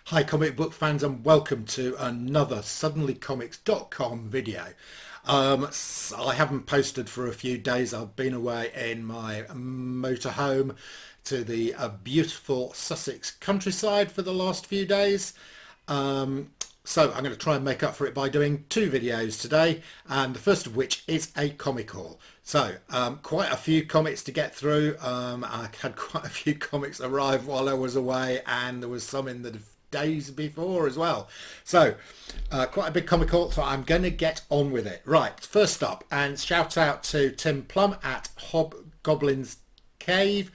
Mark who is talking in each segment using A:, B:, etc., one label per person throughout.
A: Hi comic book fans, and welcome to another suddenlycomics.com video. I haven't posted for a few days. I've been away in my motorhome to the beautiful Sussex countryside for the last few days. So I'm going to try and make up for it by doing two videos today, and the first of which is a comic haul. So quite a few comics to get through. I had quite a few comics arrive while I was away, and there was some in the days before as well. So quite a big comic haul, so I'm going to get on with it. Right, first up, and shout out to Tim Plum at Hobgoblin's Cave.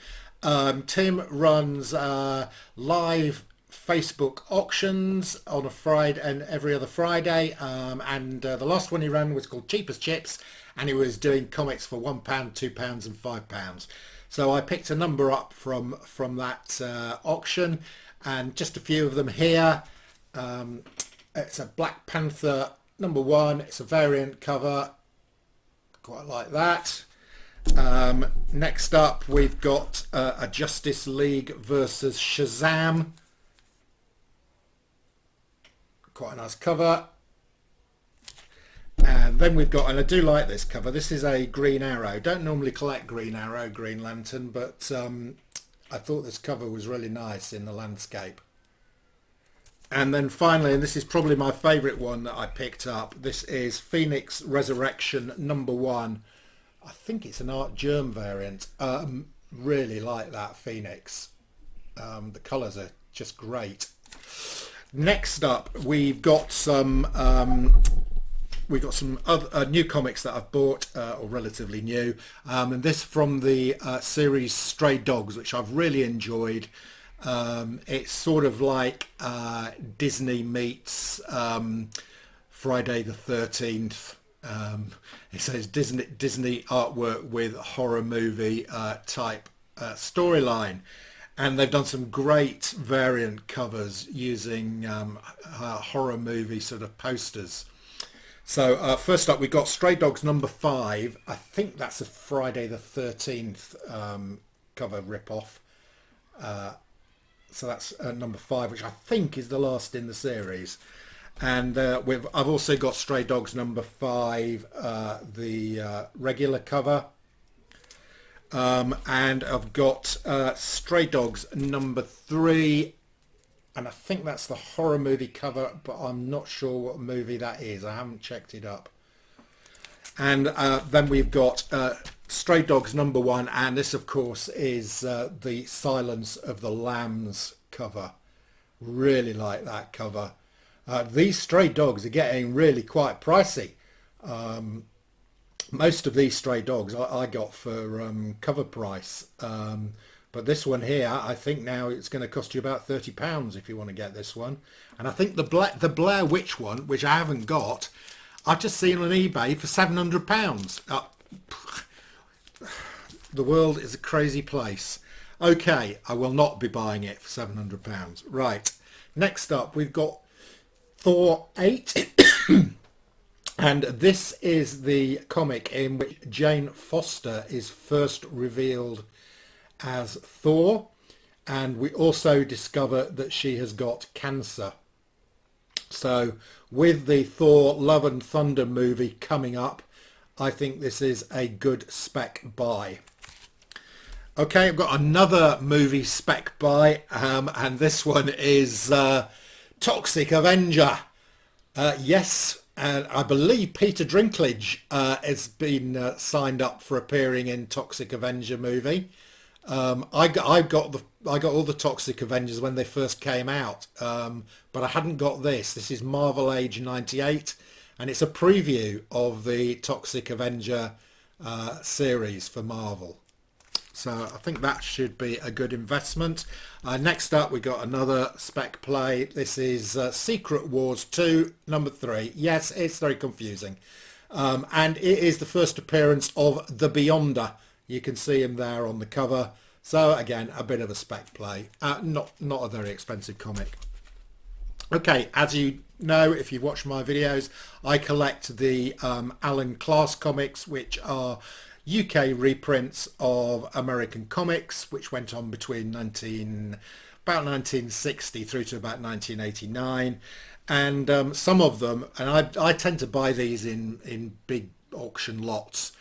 A: Tim runs live Facebook auctions on a Friday and every other Friday, and the last one he ran was called Cheap as Chips, and he was doing comics for £1, £2 and £5. So I picked a number up from that auction, and just a few of them here. It's a Black Panther #1. It's a variant cover, quite like that. Next up we've got a Justice League versus Shazam, quite a nice cover. And then we've got, and I do like this cover, this is a Green Arrow. Don't normally collect Green Arrow, Green Lantern, but I thought this cover was really nice in the landscape. And then finally, and this is probably my favourite one that I picked up, this is Phoenix Resurrection #1. I think it's an Art Germ variant. Really like that Phoenix. The colours are just great. Next up, we've got some other new comics that I've bought, or relatively new, and this from the series Stray Dogs, which I've really enjoyed. It's sort of like Disney meets Friday the 13th. It says Disney artwork with horror movie type storyline, and they've done some great variant covers using horror movie sort of posters. So first up, we got Stray Dogs #5. I think that's a Friday the 13th cover rip-off. So that's #5, which I think is the last in the series. And I've also got Stray Dogs #5, the regular cover. And I've got Stray Dogs #3. And I think that's the horror movie cover, but I'm not sure what movie that is. I haven't checked it up. And then we've got Stray Dogs #1, and this of course is the Silence of the Lambs cover. Really like that cover. These Stray Dogs are getting really quite pricey. Most of these Stray Dogs I got for cover price. But this one here, I think now it's going to cost you about £30 if you want to get this one. And I think the Blair Witch one, which I haven't got, I've just seen on eBay for £700. The world is a crazy place. Okay, I will not be buying it for £700. Right, next up we've got Thor 8. And this is the comic in which Jane Foster is first revealed as Thor, and we also discover that she has got cancer. So with the Thor Love and Thunder movie coming up, I think this is a good spec buy. Okay, I've got another movie spec buy, and this one is Toxic Avenger. Yes, and I believe Peter Dinklage has been signed up for appearing in Toxic Avenger movie. I got all the Toxic Avengers when they first came out, but I hadn't got this. This is Marvel Age 98, and it's a preview of the Toxic Avenger series for Marvel. So I think that should be a good investment. Next up, we got another spec play. This is Secret Wars 2 #3. Yes, it's very confusing, and it is the first appearance of the Beyonder. You can see him there on the cover. So again, a bit of a spec play. Not a very expensive comic. Okay, as you know, if you've watched my videos, I collect the Alan Class comics, which are UK reprints of American comics, which went on between about 1960 through to about 1989. And some of them, and I tend to buy these in big auction lots,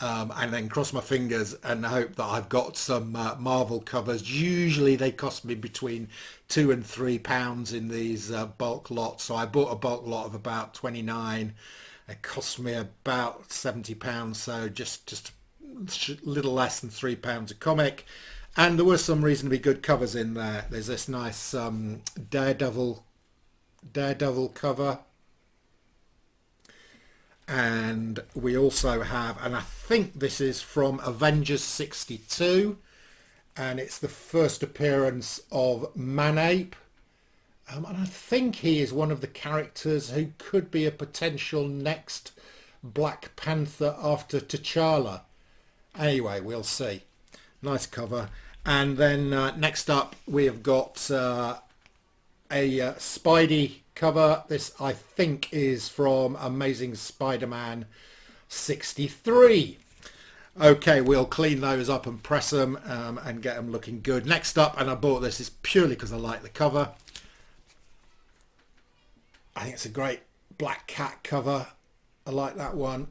A: and then cross my fingers and hope that I've got some Marvel covers. Usually they cost me between £2 and £3 in these bulk lots. So I bought a bulk lot of about 29. It cost me about £70, so just a little less than £3 a comic. And there were some reasonably good covers in there. There's this nice Daredevil cover, and we also have, and I think this is from Avengers 62, and it's the first appearance of Manape, and I think he is one of the characters who could be a potential next Black Panther after T'Challa. Anyway, we'll see. Nice cover. And then next up we have got a Spidey cover. This I think is from Amazing Spider-Man 63. Okay, we'll clean those up and press them and get them looking good. Next up, and I bought this is purely because I like the cover. I think it's a great Black Cat cover. I like that one.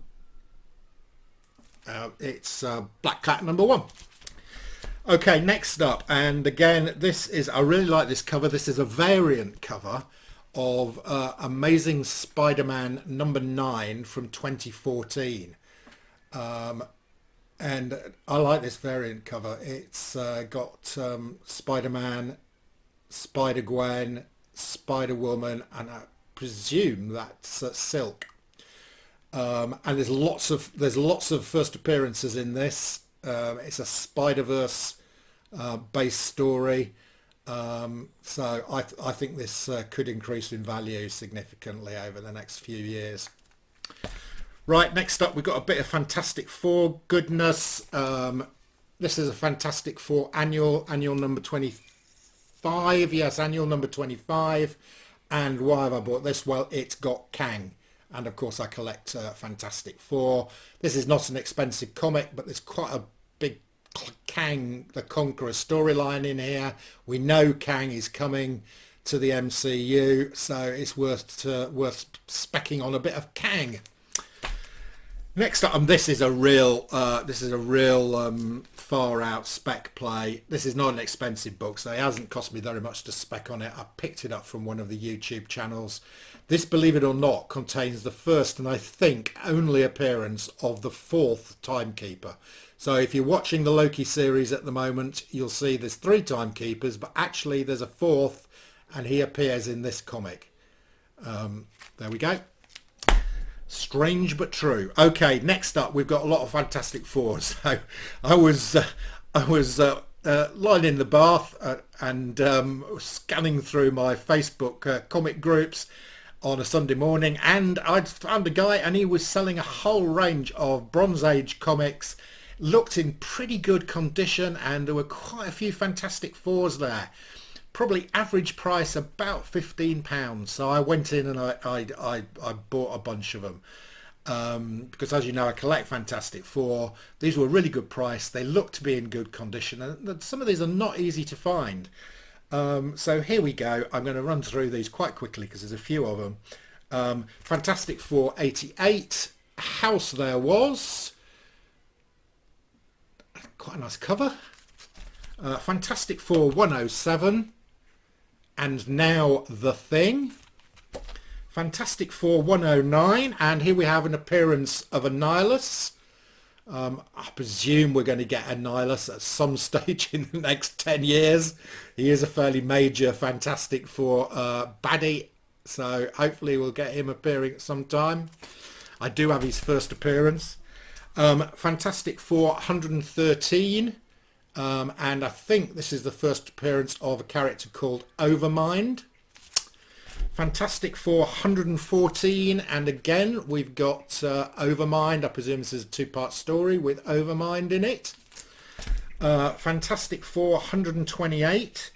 A: It's Black Cat #1. Okay, next up, and again, this is, I really like this cover. This is a variant cover of Amazing Spider-Man #9 from 2014. And I like this variant cover. It's got Spider-Man, Spider-Gwen, Spider-Woman, and I presume that's Silk. And there's lots of first appearances in this. It's a Spider-Verse based story, so I think this could increase in value significantly over the next few years. Right, next up we've got a bit of Fantastic Four goodness. This is a Fantastic Four annual number 25. Yes, annual number 25. And why have I bought this? Well, it's got Kang. And of course I collect Fantastic Four. This is not an expensive comic, but there's quite a big Kang the Conqueror storyline in here. We know Kang is coming to the MCU, so it's worth specking on a bit of Kang. Next up, this is a real far out spec play. This is not an expensive book, so it hasn't cost me very much to spec on it. I picked it up from one of the YouTube channels. This, believe it or not, contains the first and I think only appearance of the 4th Timekeeper. So if you're watching the Loki series at the moment, you'll see there's 3 Timekeepers, but actually there's a 4th, and he appears in this comic. There we go. Strange but true. Okay, next up we've got a lot of Fantastic Four. So I was lying in the bath and scanning through my Facebook comic groups on a Sunday morning, and I'd found a guy and he was selling a whole range of Bronze Age comics. Looked in pretty good condition, and there were quite a few Fantastic Fours there. Probably average price about £15. So I went in and I bought a bunch of them because, as you know, I collect Fantastic Four. These were really good price. They look to be in good condition, and some of these are not easy to find. So here we go. I'm going to run through these quite quickly because there's a few of them. Fantastic Four 88, House There Was. Quite a nice cover. Fantastic Four 107, and Now The Thing. Fantastic Four 109, and here we have an appearance of Annihilus. I presume we're going to get Annihilus at some stage in the next 10 years. He is a fairly major Fantastic Four baddie, so hopefully we'll get him appearing at some time. I do have his first appearance. Fantastic Four 113, and I think this is the first appearance of a character called Overmind. Fantastic Four 114, and again we've got Overmind. I presume this is a 2-part story with Overmind in it. Fantastic Four 128,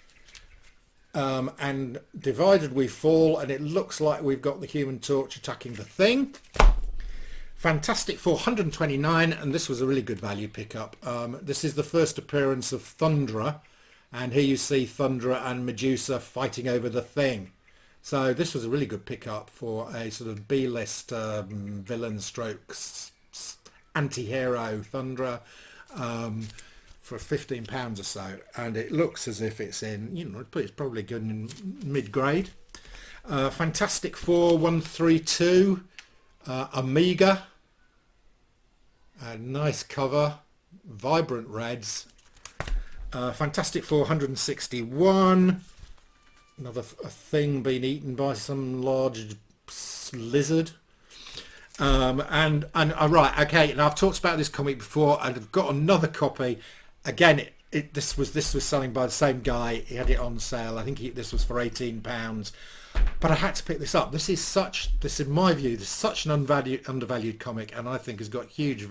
A: and Divided We Fall, and it looks like we've got the Human Torch attacking the Thing. Fantastic Four 129, and this was a really good value pickup. This is the first appearance of Thundra, and here you see Thunderer and Medusa fighting over the Thing. So this was a really good pickup for a sort of B-list villain strokes anti-hero Thunderer for £15 or so, and it looks as if it's in, you know, it's probably good in mid-grade. Fantastic Four 132 Amiga, a nice cover, vibrant reds. Fantastic Four 161, another a Thing being eaten by some large lizard. Right, okay, and I've talked about this comic before, and I've got another copy. Again, this was selling by the same guy. He had it on sale. I think this was for £18, but I had to pick this up. This in my view, this is such an undervalued comic, and I think has got huge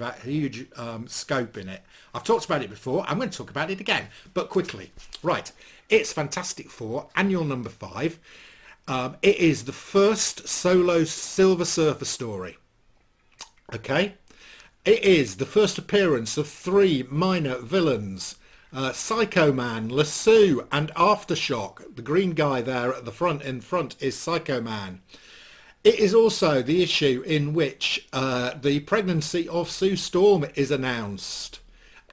A: scope in it. I've talked about it before. I'm going to talk about it again, but quickly. Right, it's Fantastic Four, annual number 5. It is the first solo Silver Surfer story. Okay, it is the first appearance of 3 minor villains, Psycho Man, Lasso and Aftershock. The green guy there at the front is Psycho Man. It is also the issue in which the pregnancy of Sue Storm is announced,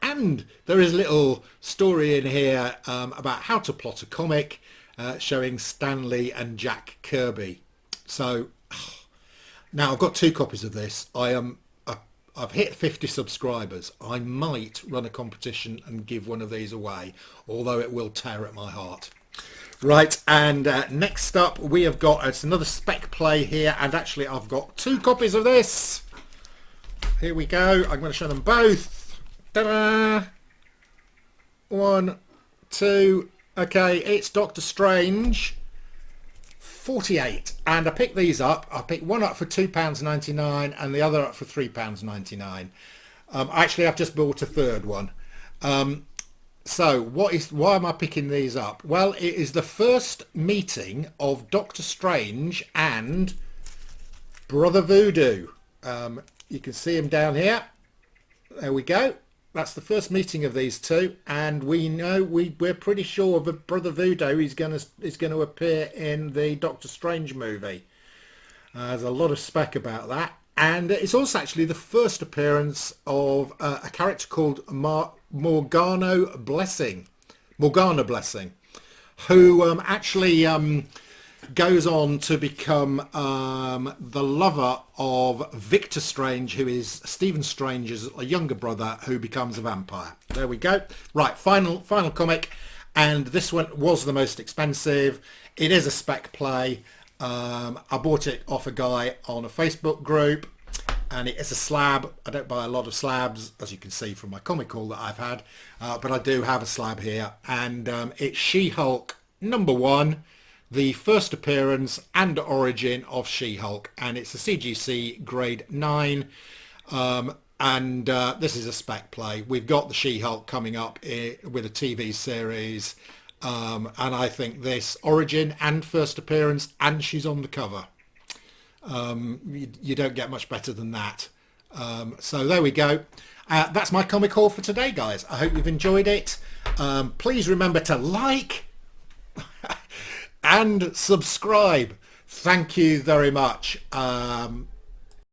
A: and there is a little story in here about how to plot a comic showing Stan Lee and Jack Kirby. So now I've got 2 copies of this. I've hit 50 subscribers. I might run a competition and give one of these away, although it will tear at my heart. Right, and next up we have got, it's another spec play here, and actually I've got 2 copies of this. Here we go. I'm going to show them both. Ta-da! 1, 2. Okay, it's Doctor Strange 48, and I picked these up. I picked one up for £2.99 and the other up for £3.99. Actually, I've just bought a third one. So why am I picking these up? Well, it is the first meeting of Doctor Strange and Brother Voodoo. You can see him down here. There we go. That's the first meeting of these two, and we know we're pretty sure that Brother Voodoo is going to appear in the Doctor Strange movie. There's a lot of spec about that, and it's also actually the first appearance of a character called Morgana Blessing, who actually goes on to become the lover of Victor Strange, who is Stephen Strange's younger brother, who becomes a vampire. There we go. Right, final comic, and this one was the most expensive. It is a spec play. I bought it off a guy on a Facebook group, and it is a slab. I don't buy a lot of slabs, as you can see from my comic haul that I've had, but I do have a slab here, and it's She-Hulk #1. The first appearance and origin of She-Hulk, and it's a CGC grade 9, and this is a spec play. We've got the She-Hulk coming up with a TV series, and I think this origin and first appearance, and she's on the cover. You don't get much better than that. So there we go. That's my comic haul for today, guys. I hope you've enjoyed it. Please remember to like and subscribe. Thank you very much.